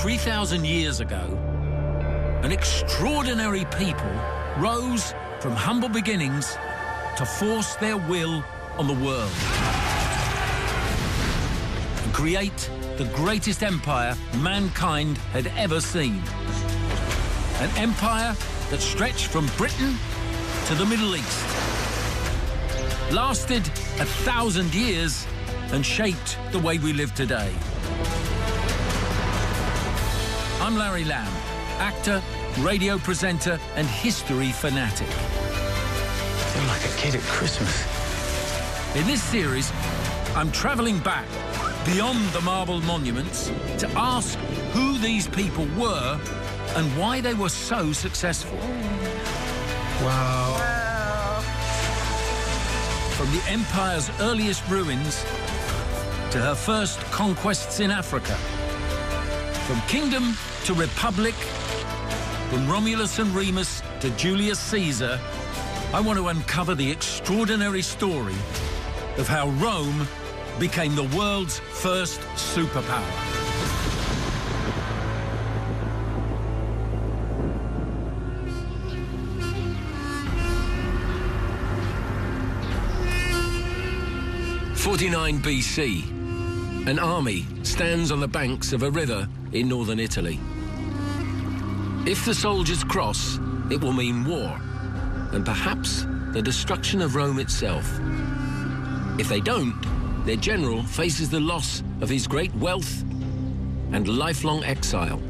3,000 years ago, an extraordinary people rose from humble beginnings to force their will on the world and create the greatest empire mankind had ever seen. An empire that stretched from Britain to the Middle East, lasted 1,000 years and shaped the way we live today. I'm Larry Lamb, actor, radio presenter and history fanatic. I'm like a kid at Christmas. In this series, I'm travelling back beyond the marble monuments to ask who these people were and why they were so successful. Wow. From the empire's earliest ruins to her first conquests in Africa, from kingdom to republic, from Romulus and Remus to Julius Caesar, I want to uncover the extraordinary story of how Rome became the world's first superpower. '49 BC. An army stands on the banks of a river in northern Italy. If the soldiers cross, it will mean war, and perhaps the destruction of Rome itself. If they don't, their general faces the loss of his great wealth and lifelong exile.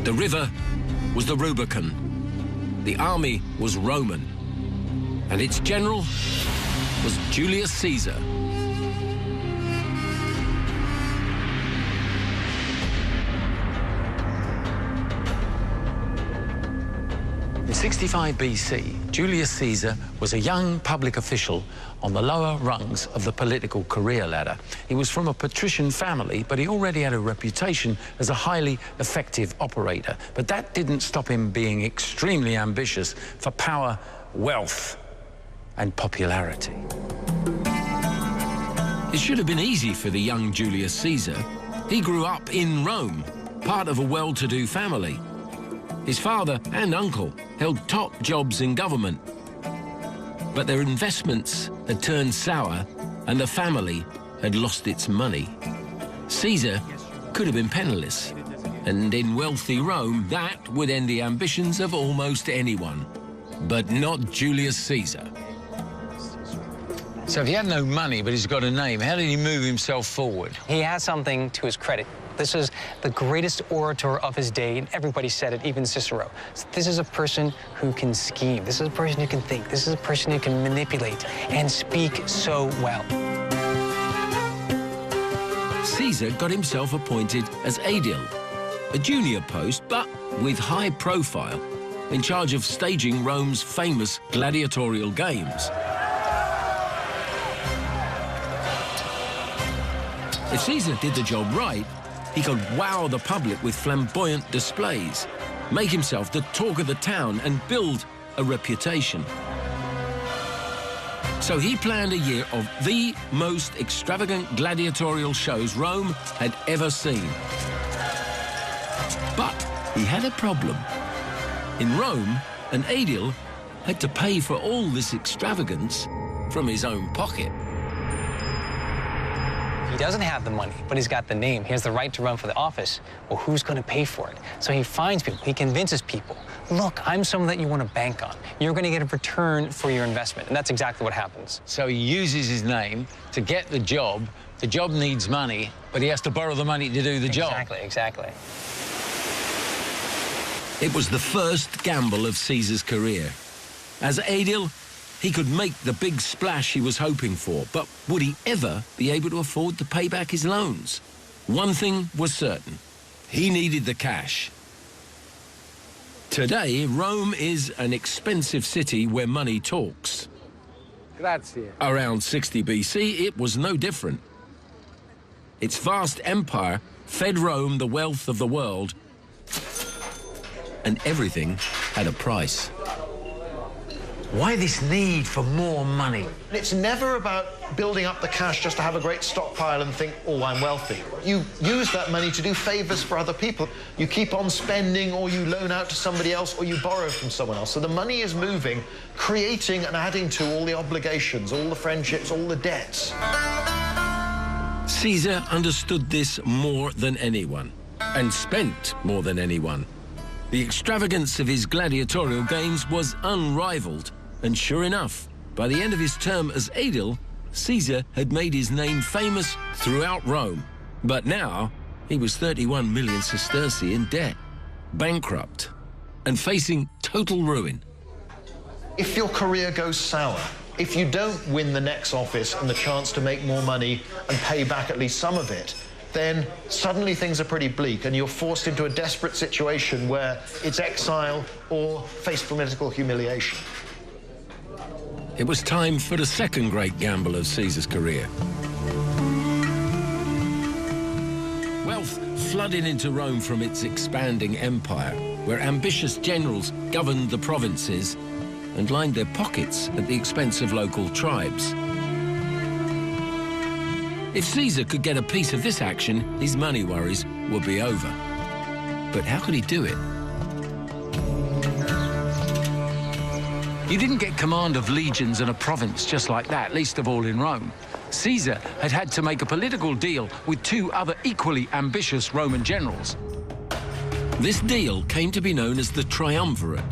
The river was the Rubicon. The army was Roman, and its general was Julius Caesar. In 65 BC, Julius Caesar was a young public official on the lower rungs of the political career ladder. He was from a patrician family, but he already had a reputation as a highly effective operator. But that didn't stop him being extremely ambitious for power, wealth, and popularity. It should have been easy for the young Julius Caesar. He grew up in Rome, part of a well-to-do family. His father and uncle held top jobs in government. But their investments had turned sour and the family had lost its money. Caesar could have been penniless, and in wealthy Rome, that would end the ambitions of almost anyone. But not Julius Caesar. So if he had no money, but he's got a name, how did he move himself forward? He has something to his credit. This is the greatest orator of his day, and everybody said it, even Cicero. So this is a person who can scheme. This is a person who can think. This is a person who can manipulate and speak so well. Caesar got himself appointed as aedile, a junior post, but with high profile, in charge of staging Rome's famous gladiatorial games. If Caesar did the job right, he could wow the public with flamboyant displays, make himself the talk of the town, and build a reputation. So he planned a year of the most extravagant gladiatorial shows Rome had ever seen. But he had a problem. In Rome, an aedile had to pay for all this extravagance from his own pocket. He doesn't have the money, but he's got the name. He has the right to run for the office. Well, who's going to pay for it? So he finds people. He convinces people. Look, I'm someone that you want to bank on. You're going to get a return for your investment. And that's exactly what happens. So he uses his name to get the job. The job needs money, but he has to borrow the money to do the job. Exactly, exactly. It was the first gamble of Caesar's career. As aedile, he could make the big splash he was hoping for, but would he ever be able to afford to pay back his loans? One thing was certain. He needed the cash. Today, Rome is an expensive city where money talks. Grazie. Around 60 BC, it was no different. Its vast empire fed Rome the wealth of the world, and everything had a price. Why this need for more money? It's never about building up the cash just to have a great stockpile and think, oh, I'm wealthy. You use that money to do favors for other people. You keep on spending, or you loan out to somebody else, or you borrow from someone else. So the money is moving, creating and adding to all the obligations, all the friendships, all the debts. Caesar understood this more than anyone, and spent more than anyone. The extravagance of his gladiatorial games was unrivaled, and sure enough, by the end of his term as aedile, Caesar had made his name famous throughout Rome. But now, he was 31 million sesterci in debt, bankrupt, and facing total ruin. If your career goes sour, if you don't win the next office and the chance to make more money and pay back at least some of it, then suddenly things are pretty bleak and you're forced into a desperate situation where it's exile or face political humiliation. It was time for the second great gamble of Caesar's career. Wealth flooded into Rome from its expanding empire, where ambitious generals governed the provinces and lined their pockets at the expense of local tribes. If Caesar could get a piece of this action, his money worries would be over. But how could he do it? You didn't get command of legions in a province just like that, least of all in Rome. Caesar had had to make a political deal with two other equally ambitious Roman generals. This deal came to be known as the triumvirate.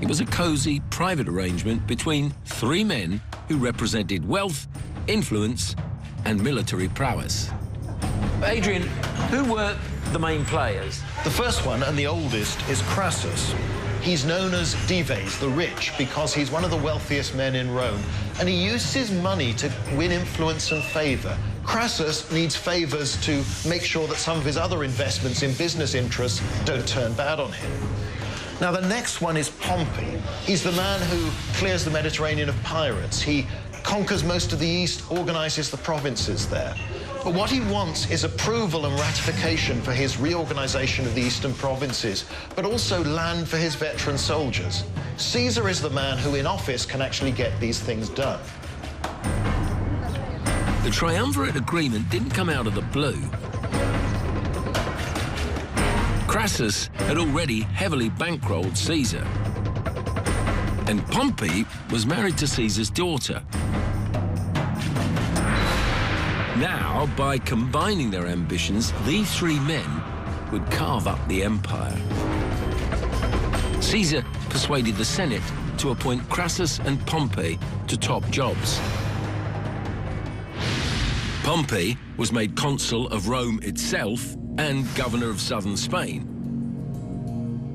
It was a cozy, private arrangement between three men who represented wealth, influence, and military prowess. Adrian, who were the main players? The first one, and the oldest, is Crassus. He's known as Dives, the rich, because he's one of the wealthiest men in Rome, and he uses his money to win influence and favor. Crassus needs favors to make sure that some of his other investments in business interests don't turn bad on him. Now, the next one is Pompey. He's the man who clears the Mediterranean of pirates. He conquers most of the East, organizes the provinces there. But what he wants is approval and ratification for his reorganization of the eastern provinces, but also land for his veteran soldiers. Caesar is the man who, in office, can actually get these things done. The triumvirate agreement didn't come out of the blue. Crassus had already heavily bankrolled Caesar. And Pompey was married to Caesar's daughter. Now, by combining their ambitions, these three men would carve up the empire. Caesar persuaded the Senate to appoint Crassus and Pompey to top jobs. Pompey was made consul of Rome itself and governor of southern Spain.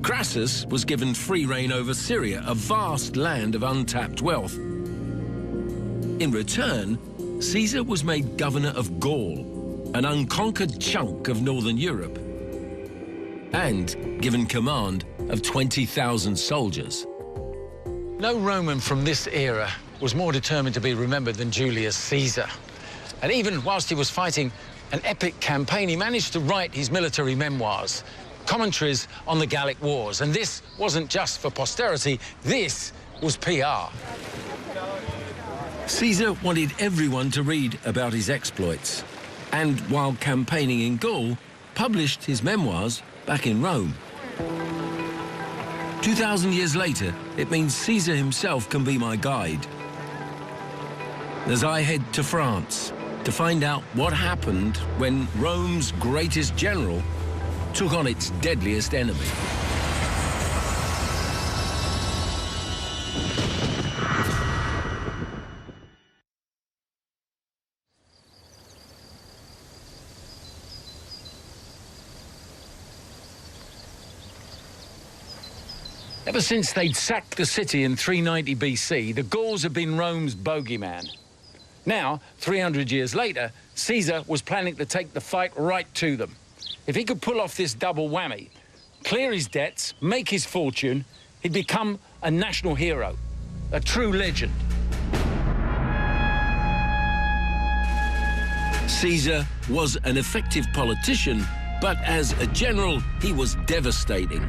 Crassus was given free rein over Syria, a vast land of untapped wealth. In return, Caesar was made governor of Gaul, an unconquered chunk of northern Europe, and given command of 20,000 soldiers. No Roman from this era was more determined to be remembered than Julius Caesar. And even whilst he was fighting an epic campaign, he managed to write his military memoirs, commentaries on the Gallic Wars. And this wasn't just for posterity, this was PR. Caesar wanted everyone to read about his exploits, and while campaigning in Gaul, published his memoirs back in Rome. 2,000 years later, it means Caesar himself can be my guide. As I head to France to find out what happened when Rome's greatest general took on its deadliest enemy. Ever since they'd sacked the city in 390 BC, the Gauls had been Rome's bogeyman. Now, 300 years later, Caesar was planning to take the fight right to them. If he could pull off this double whammy, clear his debts, make his fortune, he'd become a national hero, a true legend. Caesar was an effective politician, but as a general, he was devastating.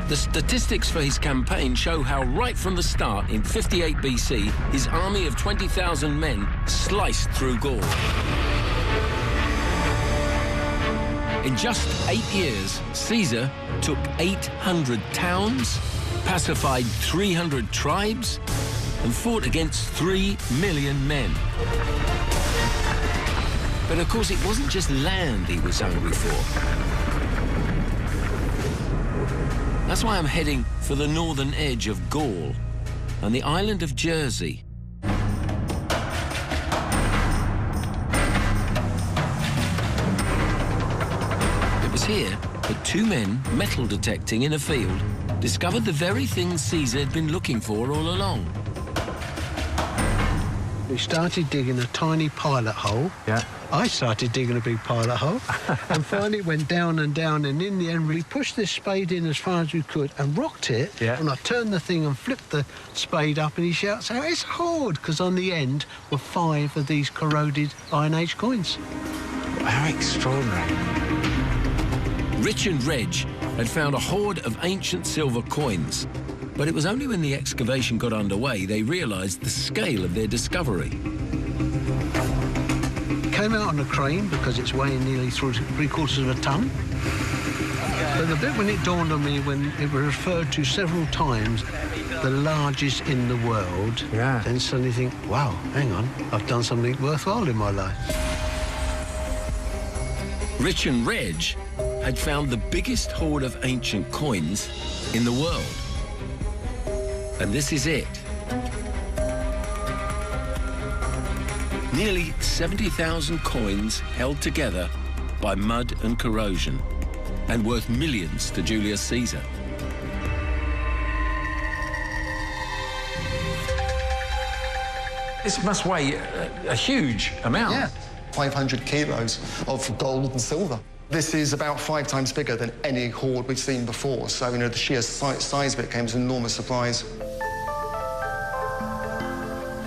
The statistics for his campaign show how right from the start in 58 BC, his army of 20,000 men sliced through Gaul. In just 8 years, Caesar took 800 towns, pacified 300 tribes, and fought against 3 million men. But of course, it wasn't just land he was hungry for. That's why I'm heading for the northern edge of Gaul and the island of Jersey. It was here that 2 men metal detecting in a field discovered the very thing Caesar had been looking for all along. We started digging a tiny pilot hole. Yeah. I started digging a big pilot hole and finally went down and down, and in the end we pushed this spade in as far as we could and rocked it. Yeah. And I turned the thing and flipped the spade up, and he shouts out, "It's hard," because on the end were 5 of these corroded Iron Age coins. How extraordinary. Rich and Reg had found a hoard of ancient silver coins, but it was only when the excavation got underway they realised the scale of their discovery. Came out on a crane because it's weighing nearly 3/4 of a ton. But the bit when it dawned on me, when it was referred to several times, the largest in the world, Yeah. then suddenly think, wow, hang on, I've done something worthwhile in my life. Rich and Reg had found the biggest hoard of ancient coins in the world. And this is it. Nearly 70,000 coins held together by mud and corrosion, and worth millions to Julius Caesar. This must weigh a huge amount. Yeah, 500 kilos of gold and silver. This is about 5 times bigger than any hoard we've seen before. So, you know, the sheer size of it came as an enormous surprise.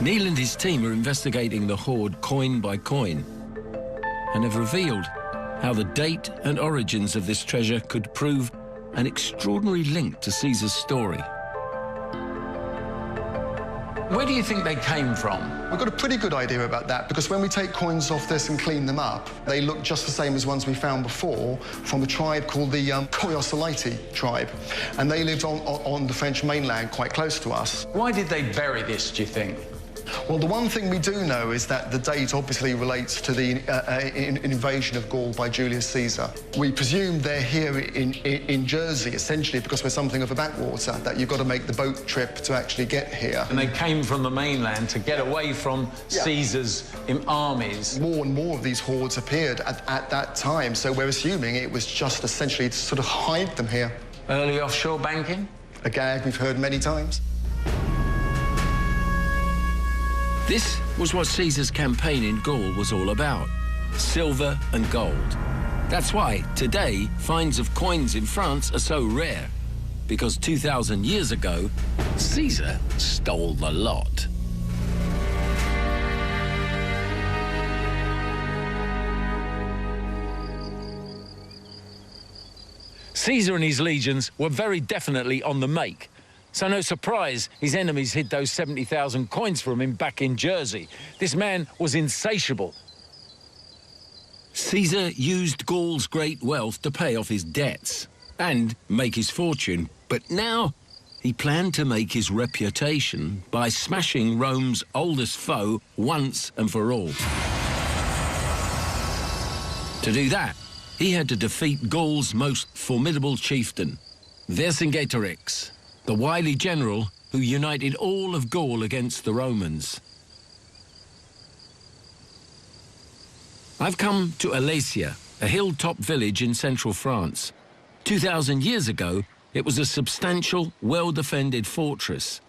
Neil and his team are investigating the hoard coin by coin and have revealed how the date and origins of this treasure could prove an extraordinary link to Caesar's story. Where do you think they came from? We've got a pretty good idea about that, because when we take coins off this and clean them up, they look just the same as ones we found before from a tribe called the Koyosalite tribe. And they lived on the French mainland quite close to us. Why did they bury this, do you think? Well, the one thing we do know is that the date obviously relates to the invasion of Gaul by Julius Caesar. We presume they're here in Jersey, essentially, because we're something of a backwater, that you've got to make the boat trip to actually get here. And they came from the mainland to get away from Caesar's armies. More and more of these hoards appeared at that time, so we're assuming it was just essentially to sort of hide them here. Early offshore banking? A gag we've heard many times. This was what Caesar's campaign in Gaul was all about: silver and gold. That's why today finds of coins in France are so rare, because 2,000 years ago, Caesar stole the lot. Caesar and his legions were very definitely on the make. So no surprise his enemies hid those 70,000 coins from him back in Jersey. This man was insatiable. Caesar used Gaul's great wealth to pay off his debts and make his fortune, but now he planned to make his reputation by smashing Rome's oldest foe once and for all. To do that, he had to defeat Gaul's most formidable chieftain, Vercingetorix, the wily general who united all of Gaul against the Romans. I've come to Alesia, a hilltop village in central France. 2,000 years ago, it was a substantial, well-defended fortress,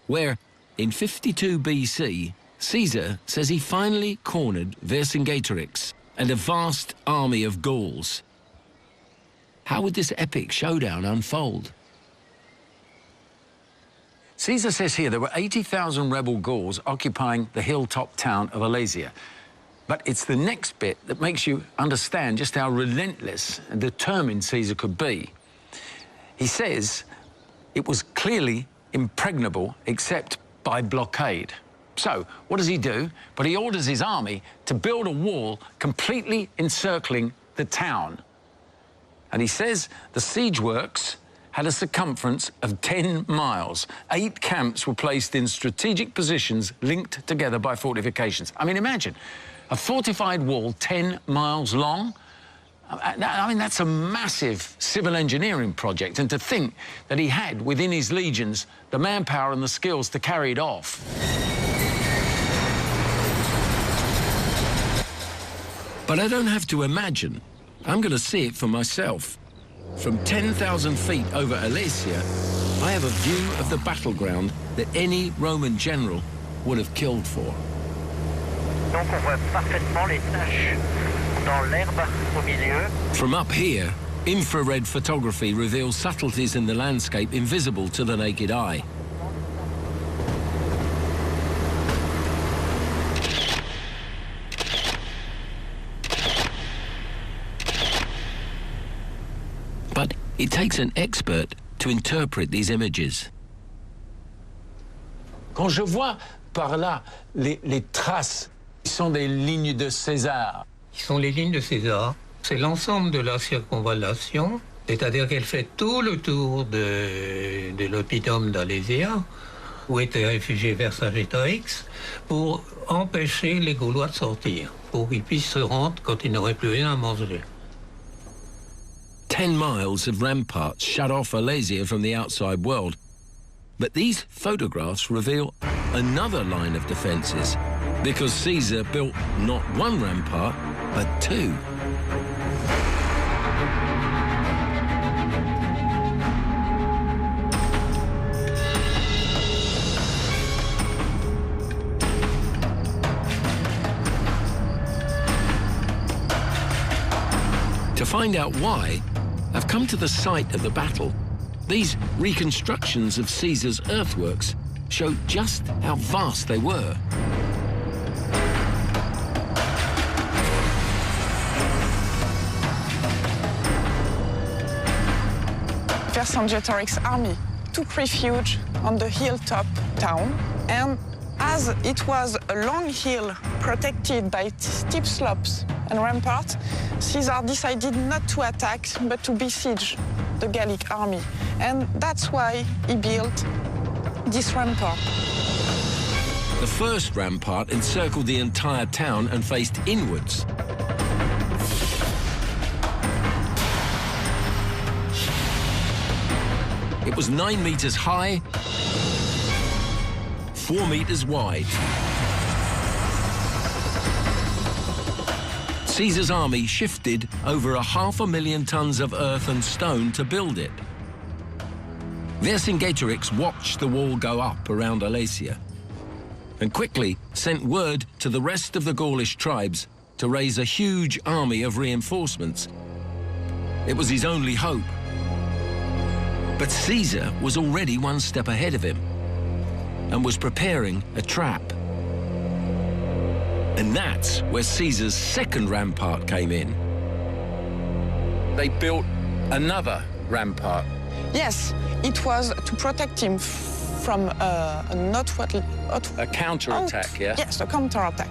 where, in 52 BC, Caesar says he finally cornered Vercingetorix and a vast army of Gauls. How would this epic showdown unfold? Caesar says here there were 80,000 rebel Gauls occupying the hilltop town of Alesia. But it's the next bit that makes you understand just how relentless and determined Caesar could be. He says it was clearly impregnable except by blockade. So, what does he do? But he orders his army to build a wall completely encircling the town. And he says the siege works had a circumference of 10 miles. 8 camps were placed in strategic positions linked together by fortifications. I mean, imagine, a fortified wall 10 miles long. I mean, that's a massive civil engineering project, and to think that he had within his legions the manpower and the skills to carry it off. But I don't have to imagine. I'm going to see it for myself. From 10,000 feet over Alesia, I have a view of the battleground that any Roman general would have killed for. Donc on voit parfaitement les taches dans l'herbe au milieu. From up here, infrared photography reveals subtleties in the landscape invisible to the naked eye. But it takes an expert to interpret these images. Quand je vois par là les traces, qui sont des lignes de César. Qui sont les lignes de César. C'est l'ensemble de la circonvallation, c'est-à-dire qu'elle fait tout le tour de l'oppidum d'Alésia, où était réfugié Vercingétorix, pour empêcher les Gaulois de sortir, pour qu'ils puissent se rendre quand ils n'auraient plus rien à manger. 10 miles of ramparts shut off Alesia from the outside world. But these photographs reveal another line of defences, because Caesar built not one rampart, but 2. To find out why, I've come to the site of the battle. These reconstructions of Caesar's earthworks show just how vast they were. Vercingétorix's army took refuge on the hilltop town, and as it was a long hill protected by steep slopes and ramparts, Caesar decided not to attack but to besiege the Gallic army. And that's why he built this rampart. The first rampart encircled the entire town and faced inwards. It was 9 meters high, 4 meters wide. Caesar's army shifted over 500,000 tons of earth and stone to build it. Vercingétorix watched the wall go up around Alesia and quickly sent word to the rest of the Gaulish tribes to raise a huge army of reinforcements. It was his only hope. But Caesar was already one step ahead of him and was preparing a trap. And that's where Caesar's second rampart came in. They built another rampart. Yes, it was to protect him from a counterattack, yeah? Yes, a counterattack.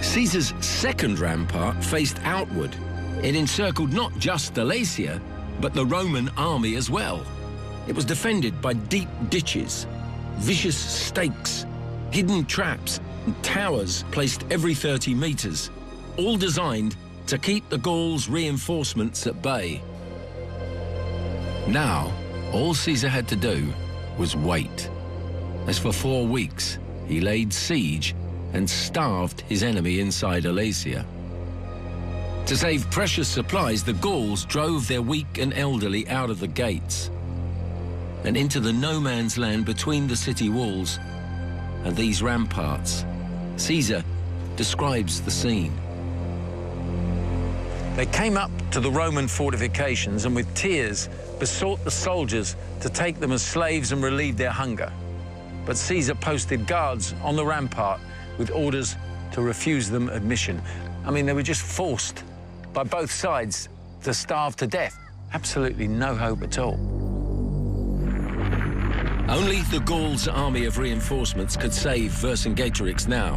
Caesar's second rampart faced outward. It encircled not just Alesia, but the Roman army as well. It was defended by deep ditches, vicious stakes, hidden traps, and towers placed every 30 meters, all designed to keep the Gauls' reinforcements at bay. Now, all Caesar had to do was wait, as for 4 weeks he laid siege and starved his enemy inside Alesia. To save precious supplies, the Gauls drove their weak and elderly out of the gates and into the no-man's land between the city walls and these ramparts. Caesar describes the scene. They came up to the Roman fortifications and with tears besought the soldiers to take them as slaves and relieve their hunger. But Caesar posted guards on the rampart with orders to refuse them admission. I mean, they were just forced by both sides to starve to death. absolutely no hope at all. Only the Gauls' army of reinforcements could save Vercingetorix now.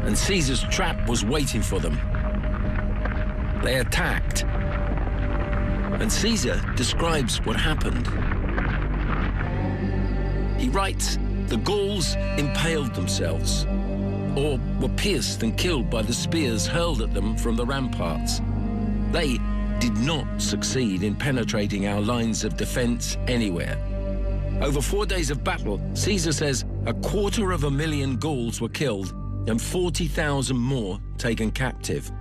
And Caesar's trap was waiting for them. They attacked. And Caesar describes what happened. He writes, the Gauls impaled themselves, or were pierced and killed by the spears hurled at them from the ramparts. They did not succeed in penetrating our lines of defense anywhere. Over 4 days of battle, Caesar says 250,000 Gauls were killed and 40,000 more taken captive.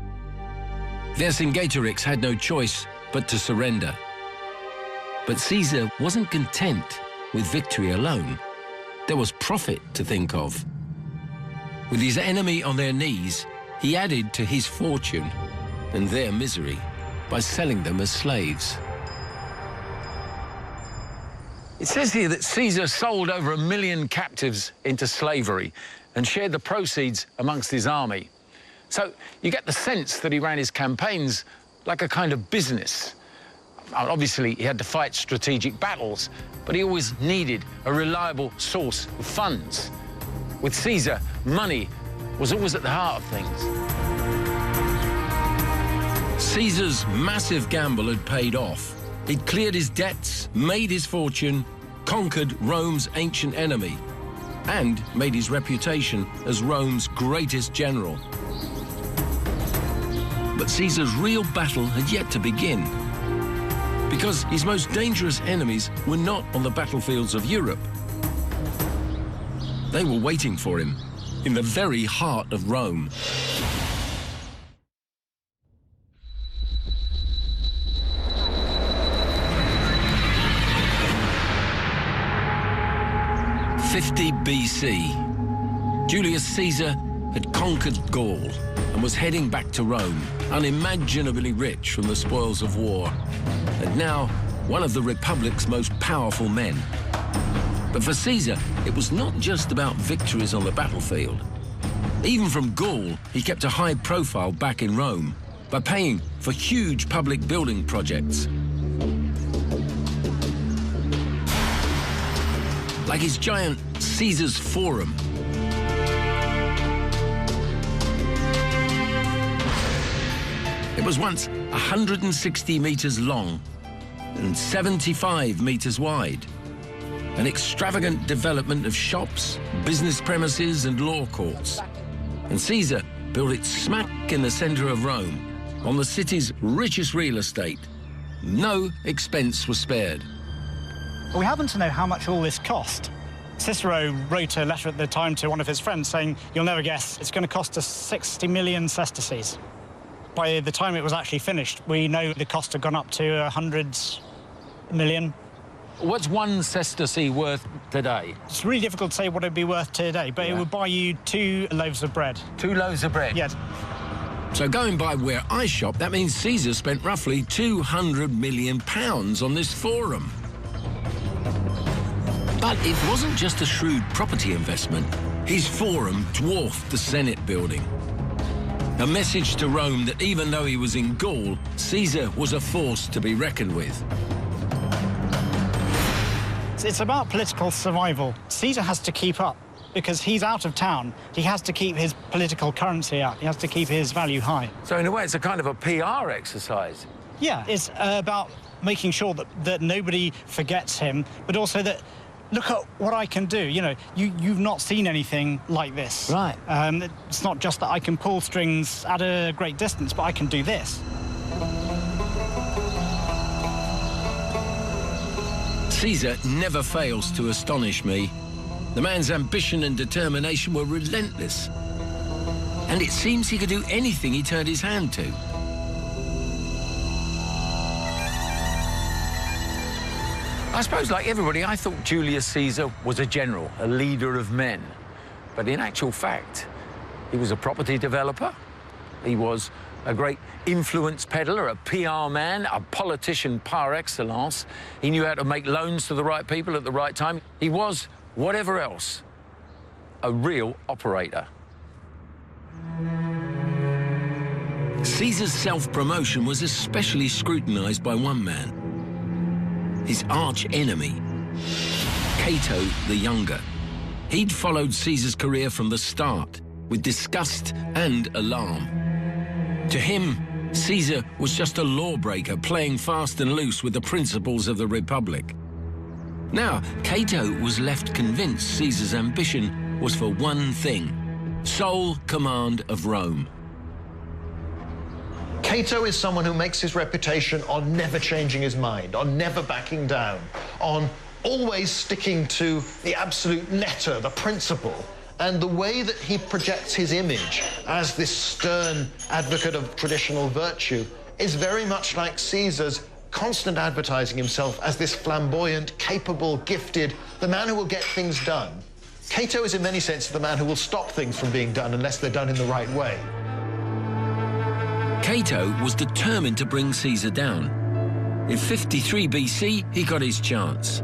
Vercingetorix had no choice but to surrender. But Caesar wasn't content with victory alone. There was profit to think of. With his enemy on their knees, he added to his fortune and their misery by selling them as slaves. It says here that Caesar sold over 1 million captives into slavery and shared the proceeds amongst his army. So you get the sense that he ran his campaigns like a kind of business. Obviously, he had to fight strategic battles, but he always needed a reliable source of funds. With Caesar, money was always at the heart of things. Caesar's massive gamble had paid off. He'd cleared his debts, made his fortune, conquered Rome's ancient enemy, and made his reputation as Rome's greatest general. But Caesar's real battle had yet to begin, because his most dangerous enemies were not on the battlefields of Europe. They were waiting for him in the very heart of Rome. BC, Julius Caesar had conquered Gaul and was heading back to Rome, unimaginably rich from the spoils of war, and now one of the Republic's most powerful men. But for Caesar, it was not just about victories on the battlefield. Even from Gaul, he kept a high profile back in Rome by paying for huge public building projects. Like his giant Caesar's Forum. It was once 160 meters long and 75 meters wide. An extravagant development of shops, business premises and law courts. And Caesar built it smack in the center of Rome, on the city's richest real estate. No expense was spared. We happen to know how much all this cost. Cicero wrote a letter at the time to one of his friends saying, "You'll never guess, it's going to cost us 60 million sesterces." By the time it was actually finished, we know the cost had gone up to hundreds million. What's one sesterce worth today? It's really difficult to say what it'd be worth today, but it would buy you 2 loaves of bread. 2 loaves of bread? Yes. So going by where I shop, that means Caesar spent roughly £200 million on this forum. But it wasn't just a shrewd property investment. His forum dwarfed the Senate building. A message to Rome that even though he was in Gaul, Caesar was a force to be reckoned with. It's about political survival. Caesar has to keep up because he's out of town. He has to keep his political currency up. He has to keep his value high. So in a way, it's a kind of a PR exercise. Yeah, it's about making sure that nobody forgets him, but also that, look at what I can do. You know, you've not seen anything like this. Right. It's not just that I can pull strings at a great distance, but I can do this. Caesar never fails to astonish me. The man's ambition and determination were relentless. And it seems he could do anything he turned his hand to. I suppose, like everybody, I thought Julius Caesar was a general, a leader of men. But in actual fact, he was a property developer. He was a great influence peddler, a PR man, a politician par excellence. He knew how to make loans to the right people at the right time. He was, whatever else, a real operator. Caesar's self-promotion was especially scrutinized by one man, his arch-enemy, Cato the Younger. He'd followed Caesar's career from the start with disgust and alarm. To him, Caesar was just a lawbreaker playing fast and loose with the principles of the Republic. Now, Cato was left convinced Caesar's ambition was for one thing: sole command of Rome. Cato is someone who makes his reputation on never changing his mind, on never backing down, on always sticking to the absolute letter, the principle. And the way that he projects his image as this stern advocate of traditional virtue is very much like Caesar's constant advertising himself as this flamboyant, capable, gifted, the man who will get things done. Cato is in many senses the man who will stop things from being done unless they're done in the right way. Cato was determined to bring Caesar down. In 53 BC, he got his chance,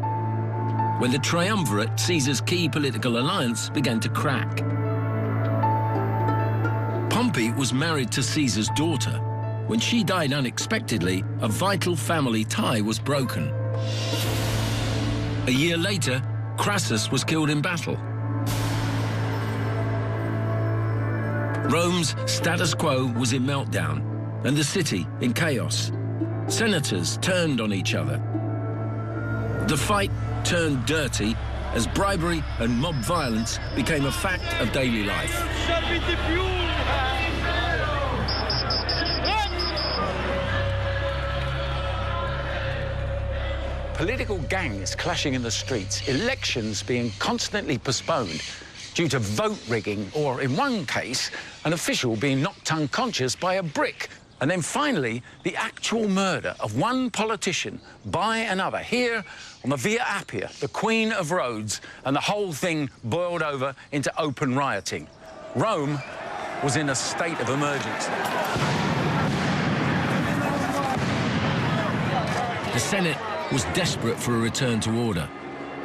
when the triumvirate, Caesar's key political alliance, began to crack. Pompey was married to Caesar's daughter. When she died unexpectedly, a vital family tie was broken. A year later, Crassus was killed in battle. Rome's status quo was in meltdown, and the city in chaos. Senators turned on each other. The fight turned dirty as bribery and mob violence became a fact of daily life. Political gangs clashing in the streets, elections being constantly postponed due to vote rigging, or in one case, an official being knocked unconscious by a brick. And then finally, the actual murder of one politician by another here on the Via Appia, the Queen of Roads, and the whole thing boiled over into open rioting. Rome was in a state of emergency. The Senate was desperate for a return to order.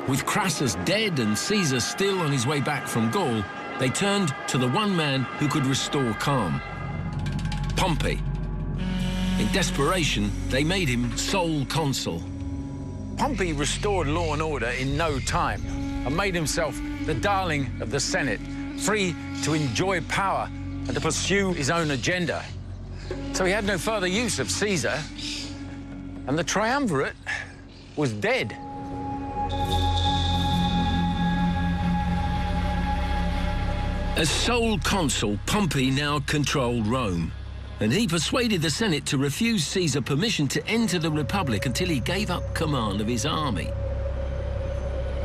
With Crassus dead and Caesar still on his way back from Gaul, they turned to the one man who could restore calm: Pompey. In desperation, they made him sole consul. Pompey restored law and order in no time and made himself the darling of the Senate, free to enjoy power and to pursue his own agenda. So he had no further use of Caesar, and the triumvirate was dead. As sole consul, Pompey now controlled Rome, and he persuaded the Senate to refuse Caesar permission to enter the Republic until he gave up command of his army.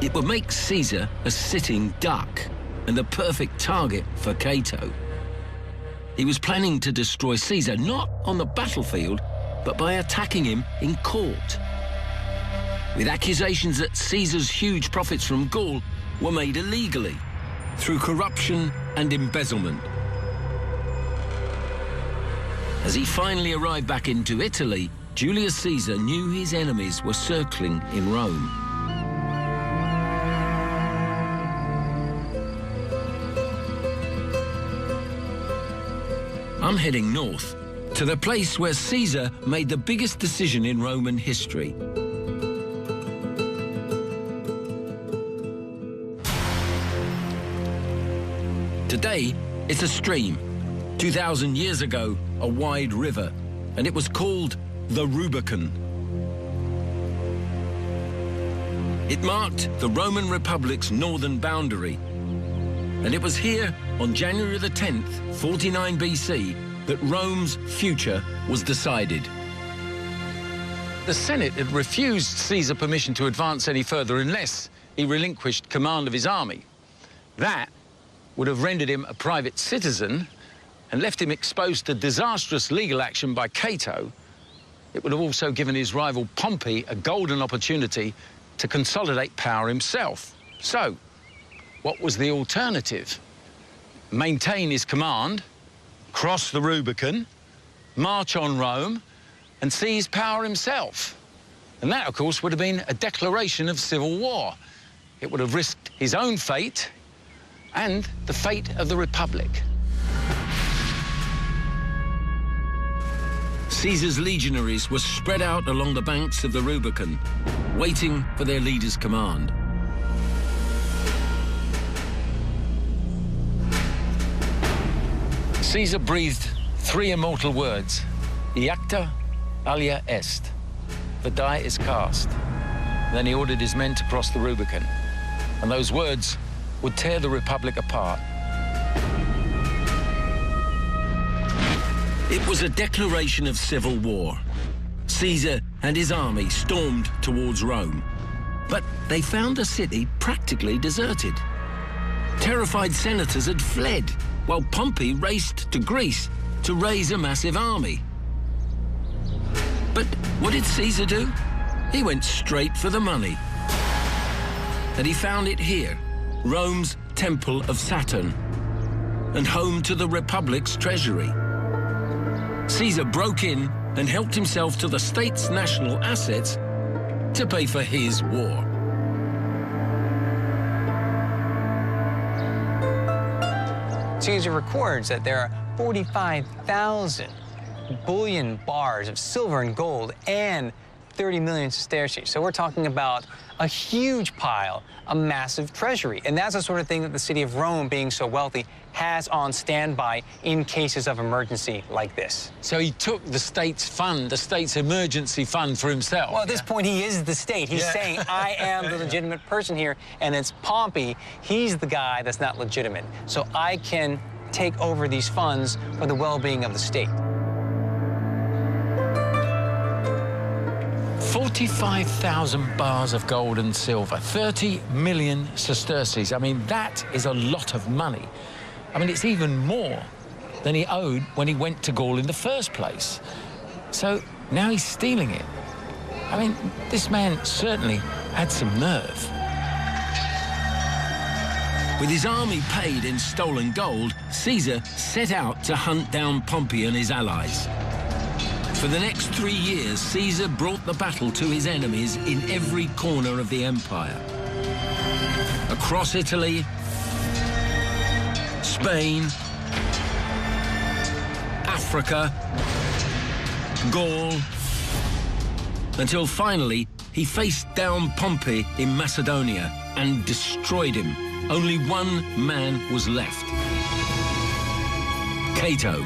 It would make Caesar a sitting duck and the perfect target for Cato. He was planning to destroy Caesar not on the battlefield, but by attacking him in court, with accusations that Caesar's huge profits from Gaul were made illegally through corruption and embezzlement. As he finally arrived back into Italy, Julius Caesar knew his enemies were circling in Rome. I'm heading north, to the place where Caesar made the biggest decision in Roman history. Today, it's a stream. 2,000 years ago, a wide river, and it was called the Rubicon. It marked the Roman Republic's northern boundary, and it was here on January the 10th, 49 BC, that Rome's future was decided. The Senate had refused Caesar permission to advance any further unless he relinquished command of his army. That would have rendered him a private citizen and left him exposed to disastrous legal action by Cato. It would have also given his rival Pompey a golden opportunity to consolidate power himself. So, what was the alternative? Maintain his command, cross the Rubicon, march on Rome, and seize power himself. And that, of course, would have been a declaration of civil war. It would have risked his own fate and the fate of the Republic. Caesar's legionaries were spread out along the banks of the Rubicon, waiting for their leader's command. Caesar breathed 3 immortal words, Iacta alia est. The die is cast. Then he ordered his men to cross the Rubicon, and those words would tear the Republic apart. It was a declaration of civil war. Caesar and his army stormed towards Rome, but they found the city practically deserted. Terrified senators had fled, while Pompey raced to Greece to raise a massive army. But what did Caesar do? He went straight for the money. And he found it here, Rome's Temple of Saturn, and home to the Republic's treasury. Caesar broke in and helped himself to the state's national assets to pay for his war. Caesar records that there are 45,000 bullion bars of silver and gold and 30 million sesterces. So we're talking about a huge pile, a massive treasury. And that's the sort of thing that the city of Rome, being so wealthy, has on standby in cases of emergency like this. So he took the state's fund, the state's emergency fund, for himself. Well, at this point, he is the state. He's saying, I am the legitimate person here, and it's Pompey. He's the guy that's not legitimate. So I can take over these funds for the well-being of the state. 45,000 bars of gold and silver, 30 million sesterces. I mean, that is a lot of money. I mean, it's even more than he owed when he went to Gaul in the first place. So now he's stealing it. I mean, this man certainly had some nerve. With his army paid in stolen gold, Caesar set out to hunt down Pompey and his allies. For the next 3 years, Caesar brought the battle to his enemies in every corner of the empire. Across Italy, Spain, Africa, Gaul, until finally he faced down Pompey in Macedonia and destroyed him. Only one man was left: Cato.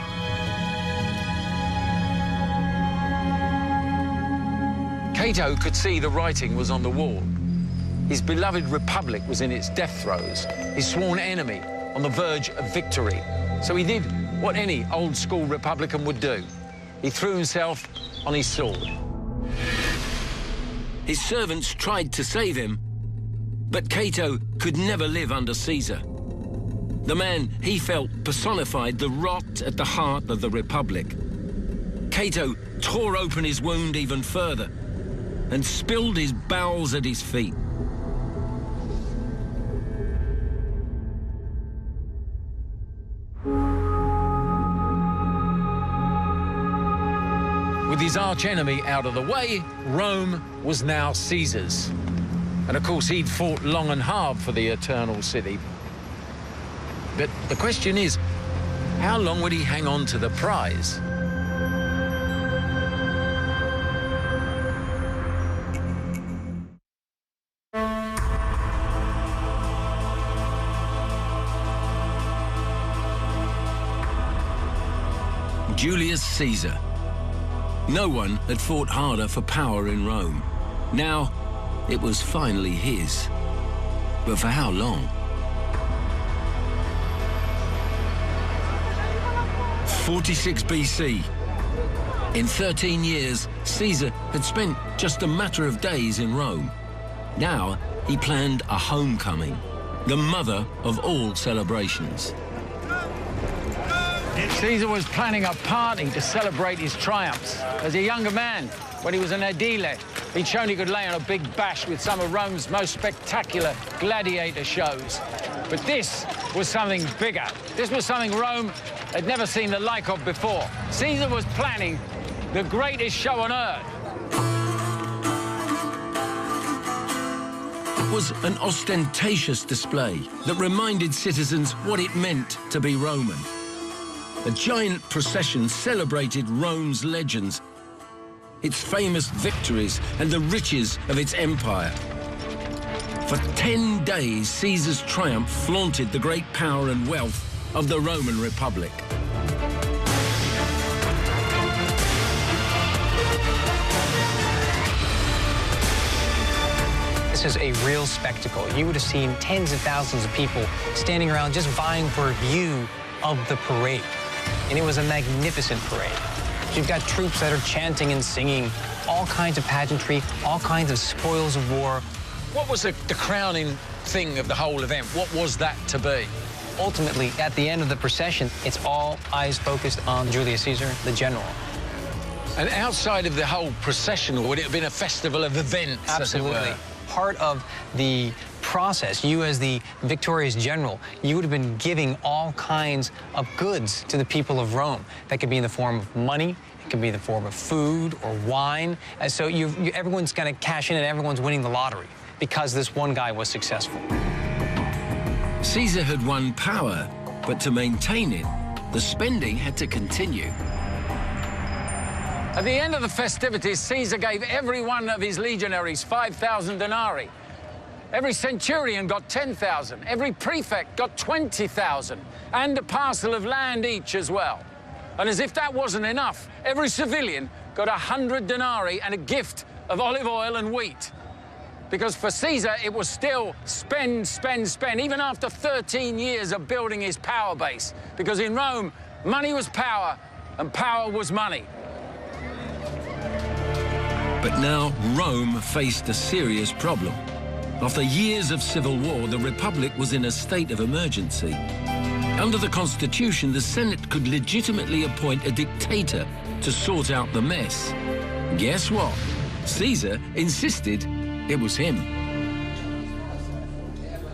Cato could see the writing was on the wall. His beloved republic was in its death throes, his sworn enemy on the verge of victory. So he did what any old-school Republican would do. He threw himself on his sword. His servants tried to save him, but Cato could never live under Caesar. The man he felt personified the rot at the heart of the Republic. Cato tore open his wound even further and spilled his bowels at his feet. With his arch-enemy out of the way, Rome was now Caesar's. And of course, he'd fought long and hard for the Eternal City. But the question is, how long would he hang on to the prize? Julius Caesar. No one had fought harder for power in Rome. Now, it was finally his. But for how long? 46 BC. In 13 years, Caesar had spent just a matter of days in Rome. Now, he planned a homecoming, the mother of all celebrations. Caesar was planning a party to celebrate his triumphs. As a younger man, when he was an aedile, he'd shown he could lay on a big bash with some of Rome's most spectacular gladiator shows. But this was something bigger. This was something Rome had never seen the like of before. Caesar was planning the greatest show on earth. It was an ostentatious display that reminded citizens what it meant to be Roman. A giant procession celebrated Rome's legends its famous victories and the riches of its empire. For 10 days, Caesar's triumph flaunted the great power and wealth of the Roman Republic. This is a real spectacle. You would have seen tens of thousands of people standing around just vying for a view of the parade. And it was a magnificent parade. You've got troops that are chanting and singing, all kinds of pageantry, all kinds of spoils of war. What was the crowning thing of the whole event? What was that to be? Ultimately, at the end of the procession, it's all eyes focused on Julius Caesar, the general. And outside of the whole procession, would it have been a festival of events? Absolutely. As it were? Part of the process, you as the victorious general, you would have been giving all kinds of goods to the people of Rome. That could be in the form of money, it could be in the form of food or wine. And so everyone's going to cash in and everyone's winning the lottery because this one guy was successful. Caesar had won power, but to maintain it, the spending had to continue. At the end of the festivities, Caesar gave every one of his legionaries 5,000 denarii. Every centurion got 10,000. Every prefect got 20,000. And a parcel of land each as well. And as if that wasn't enough, every civilian got 100 denarii and a gift of olive oil and wheat. Because for Caesar, it was still spend, spend, spend, even after 13 years of building his power base. Because in Rome, money was power and power was money. But now Rome faced a serious problem. After years of civil war, the Republic was in a state of emergency. Under the Constitution, the Senate could legitimately appoint a dictator to sort out the mess. Guess what? Caesar insisted it was him.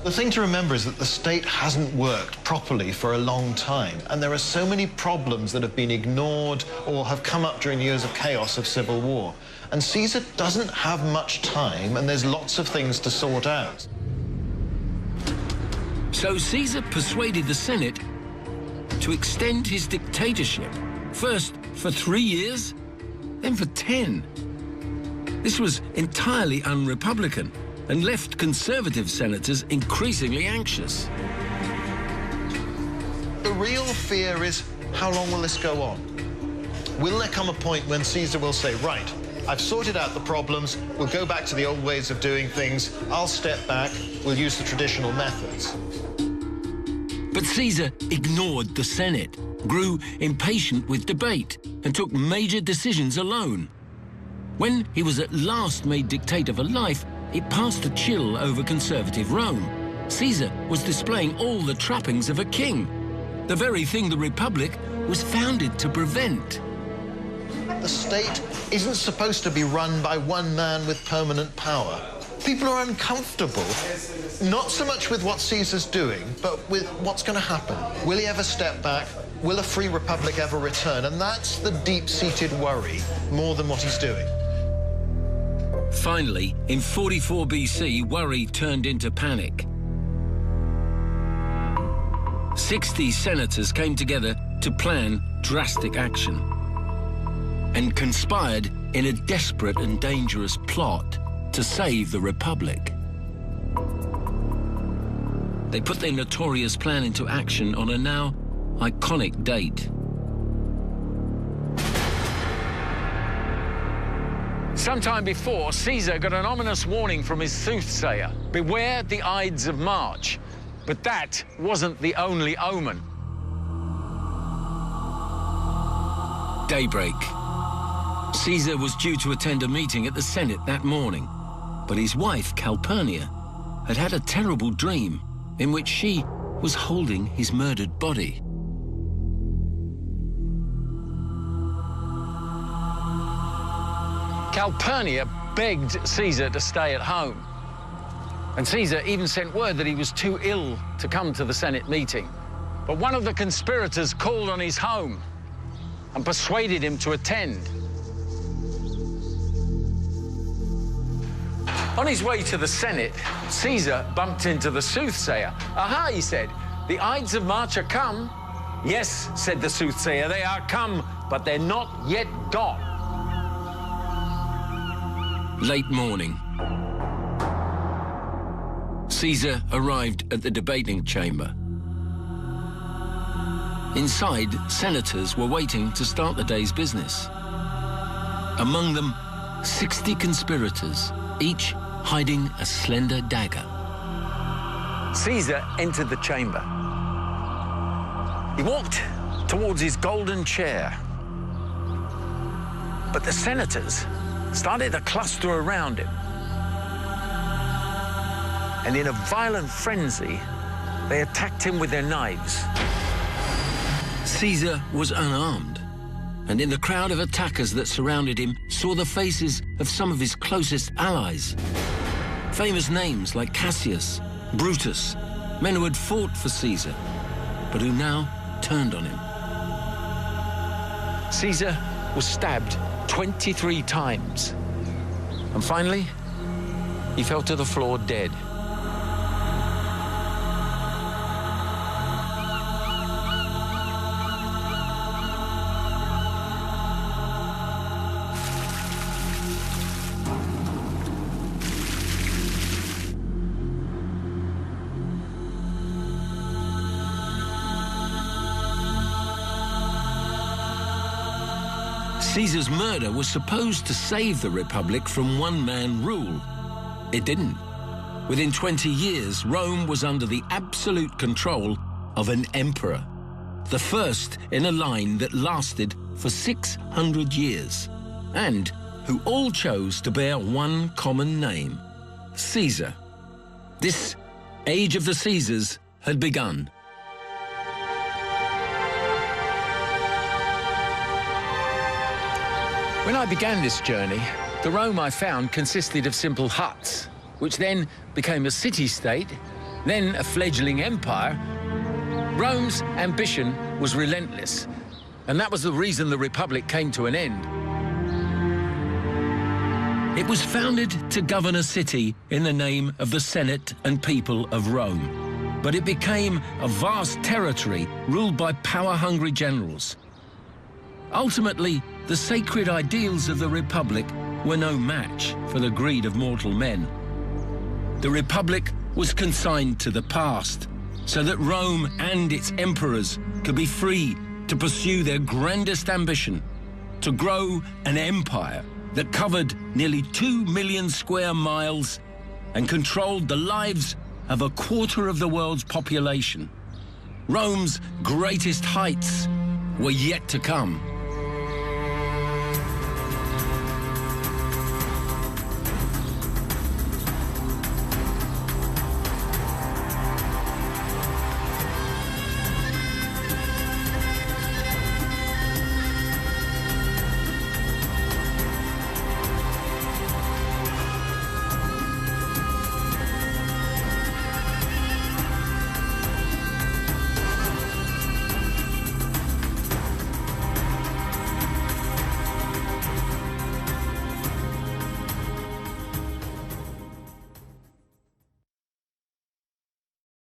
The thing to remember is that the state hasn't worked properly for a long time, and there are so many problems that have been ignored or have come up during years of chaos of civil war. And Caesar doesn't have much time, and there's lots of things to sort out. So Caesar persuaded the Senate to extend his dictatorship, first for 3 years, then for 10. This was entirely un-Republican and left conservative senators increasingly anxious. The real fear is, how long will this go on? Will there come a point when Caesar will say, right, I've sorted out the problems, we'll go back to the old ways of doing things, I'll step back, we'll use the traditional methods. But Caesar ignored the Senate, grew impatient with debate, and took major decisions alone. When he was at last made dictator for life, it cast a chill over conservative Rome. Caesar was displaying all the trappings of a king, the very thing the Republic was founded to prevent. The state isn't supposed to be run by one man with permanent power. People are uncomfortable, not so much with what Caesar's doing, but with what's going to happen. Will he ever step back? Will a free republic ever return? And that's the deep-seated worry, more than what he's doing. Finally, in 44 BC, worry turned into panic. 60 senators came together to plan drastic action and conspired in a desperate and dangerous plot to save the Republic. They put their notorious plan into action on a now iconic date. Sometime before, Caesar got an ominous warning from his soothsayer. Beware the Ides of March. But that wasn't the only omen. Daybreak. Caesar was due to attend a meeting at the Senate that morning, but his wife, Calpurnia, had had a terrible dream in which she was holding his murdered body. Calpurnia begged Caesar to stay at home. And Caesar even sent word that he was too ill to come to the Senate meeting. But one of the conspirators called on his home and persuaded him to attend. On his way to the Senate, Caesar bumped into the soothsayer. Aha, he said, the Ides of March are come. Yes, said the soothsayer, they are come, but they're not yet gone. Late morning. Caesar arrived at the debating chamber. Inside, senators were waiting to start the day's business. Among them, 60 conspirators, each hiding a slender dagger. Caesar entered the chamber. He walked towards his golden chair. But the senators started to cluster around him. And in a violent frenzy, they attacked him with their knives. Caesar was unarmed, and in the crowd of attackers that surrounded him saw the faces of some of his closest allies. Famous names like Cassius, Brutus, men who had fought for Caesar, but who now turned on him. Caesar was stabbed 23 times. And finally, he fell to the floor dead. Caesar's murder was supposed to save the Republic from one-man rule. It didn't. Within 20 years, Rome was under the absolute control of an emperor, the first in a line that lasted for 600 years, and who all chose to bear one common name, Caesar. This age of the Caesars had begun. When I began this journey, the Rome I found consisted of simple huts, which then became a city-state, then a fledgling empire. Rome's ambition was relentless, and that was the reason the Republic came to an end. It was founded to govern a city in the name of the Senate and people of Rome, but it became a vast territory ruled by power-hungry generals. Ultimately, the sacred ideals of the Republic were no match for the greed of mortal men. The Republic was consigned to the past so that Rome and its emperors could be free to pursue their grandest ambition, to grow an empire that covered nearly 2 million square miles and controlled the lives of a quarter of the world's population. Rome's greatest heights were yet to come.